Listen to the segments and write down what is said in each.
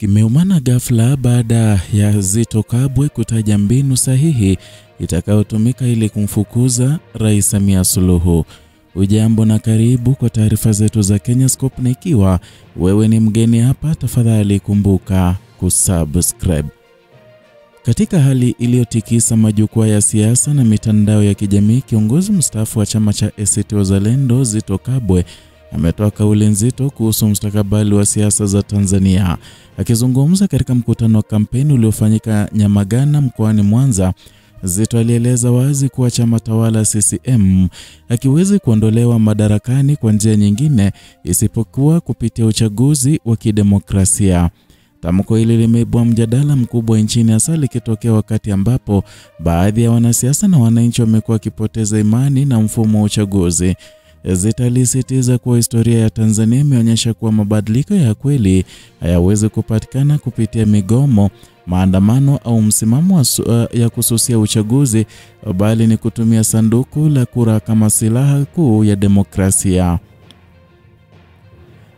kimeumana ghafla baada ya Zitto Kabwe kutaja mbinu sahihi itakayotumika ili kumfukuza Rais Samia Suluhu. Ujambo na karibu kwa taarifa zetu za Kenyascope, na ikiwa wewe ni mgeni hapa, tafadhali kumbuka kusubscribe. Katika hali iliyotikisa majukwaa ya siasa na mitandao ya kijamii, kiongozi mstaafu wa chama cha ACT Wazalendo Zitto Kabwe ametoa kauli nzito kuhusu mustakabali wa siasa za Tanzania. Akizungumza katika mkutano wa kampeni uliofanyika Nyamagana mkoani Mwanza, Zitto alieleza wazi kuwa chama tawala CCM hakiwezi kuondolewa madarakani kwa njia nyingine isipokuwa kupitia uchaguzi wa kidemokrasia. Tamko hili limeibua mjadala mkubwa nchini, hasa likitokea wakati ambapo baadhi ya wanasiasa na wananchi wamekuwa wakipoteza imani na mfumo wa uchaguzi. Zitto alisisitiza kuwa historia ya Tanzania imeonyesha kuwa mabadiliko ya kweli hayawezi kupatikana kupitia migomo, maandamano au msimamo ya kususia uchaguzi, bali ni kutumia sanduku la kura kama silaha kuu ya demokrasia.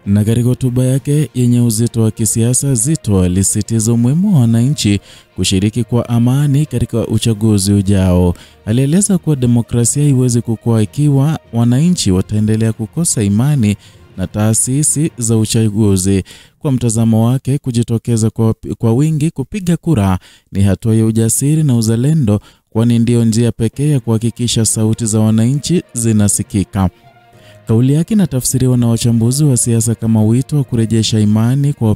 Na katika hotuba yake yenye uzito wa kisiasa, Zitto alisisitiza umuhimu wa wananchi kushiriki kwa amani katika uchaguzi ujao. Alieleza kuwa demokrasia haiwezi kukua ikiwa wananchi wataendelea kukosa imani na taasisi za uchaguzi. Kwa mtazamo wake, kujitokeza kwa wingi kupiga kura ni hatua ya ujasiri na uzalendo, kwani ndio njia pekee ya kuhakikisha sauti za wananchi zinasikika. Kauli yake inatafsiriwa na wachambuzi wa siasa kama wito wa kurejesha imani kwa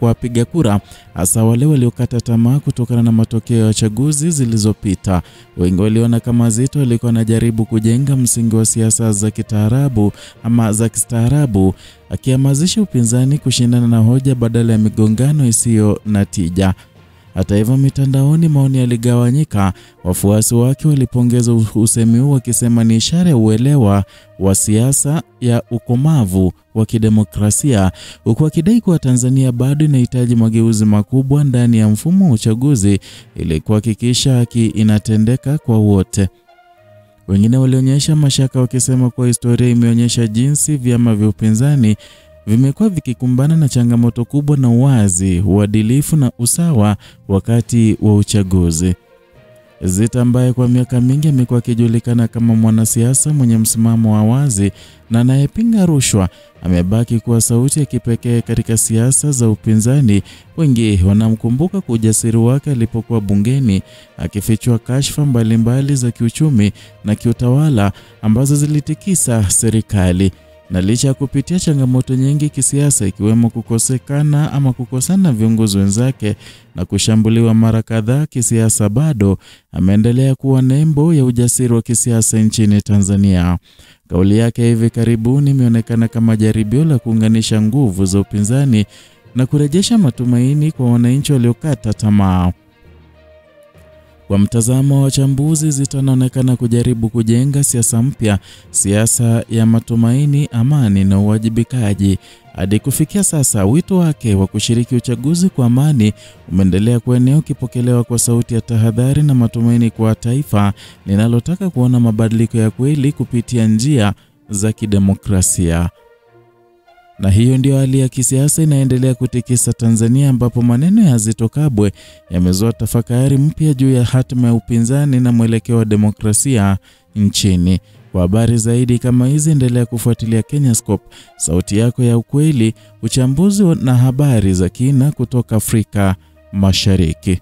wapiga kura, hasa wale waliokata tamaa kutokana na matokeo ya chaguzi zilizopita. Wengi waliona kama Zitto alikuwa anajaribu kujenga msingi wa siasa za kistaarabu, akihamasisha upinzani kushindana na hoja badala ya migongano isiyo na tija. Hata hivyo, mitandaoni maoni yaligawanyika. Wafuasi wake walipongeza usemi huu wakisema ni ishara ya uelewa wa siasa ya ukomavu wa kidemokrasia, huku wakidai kuwa Tanzania bado inahitaji mageuzi makubwa ndani ya mfumo wa uchaguzi ili kuhakikisha haki inatendeka kwa wote. Wengine walionyesha mashaka wakisema kuwa historia imeonyesha jinsi vyama vya upinzani vimekuwa vikikumbana na changamoto kubwa na uwazi, uadilifu na usawa wakati wa uchaguzi. Zitto, ambaye kwa miaka mingi amekuwa akijulikana kama mwanasiasa mwenye msimamo wa wazi na anayepinga rushwa, amebaki kuwa sauti ya kipekee katika siasa za upinzani. Wengi wanamkumbuka kwa ujasiri wake alipokuwa bungeni akifichua kashfa mbalimbali za kiuchumi na kiutawala ambazo zilitikisa serikali. Na licha ya kupitia changamoto nyingi kisiasa, ikiwemo kukosana viongozi wenzake na kushambuliwa mara kadhaa kisiasa, bado ameendelea kuwa nembo ya ujasiri wa kisiasa nchini Tanzania. Kauli yake hivi karibuni imeonekana kama jaribio la kuunganisha nguvu za upinzani na kurejesha matumaini kwa wananchi waliokata tamaa. Kwa mtazamo wa wachambuzi, Zitto anaonekana kujaribu kujenga siasa mpya, siasa ya matumaini, amani na uwajibikaji. Hadi kufikia sasa, wito wake wa kushiriki uchaguzi kwa amani umeendelea kuenea, ukipokelewa kwa sauti ya tahadhari na matumaini kwa taifa linalotaka kuona mabadiliko ya kweli kupitia njia za kidemokrasia. Na hiyo ndio hali ya kisiasa inaendelea kutikisa Tanzania, ambapo maneno ya Zitto Kabwe yamezua tafakari mpya juu ya hatima ya upinzani na mwelekeo wa demokrasia nchini. Kwa habari zaidi kama hizi, endelea kufuatilia Kenyascope, sauti yako ya ukweli, uchambuzi na habari za kina kutoka Afrika Mashariki.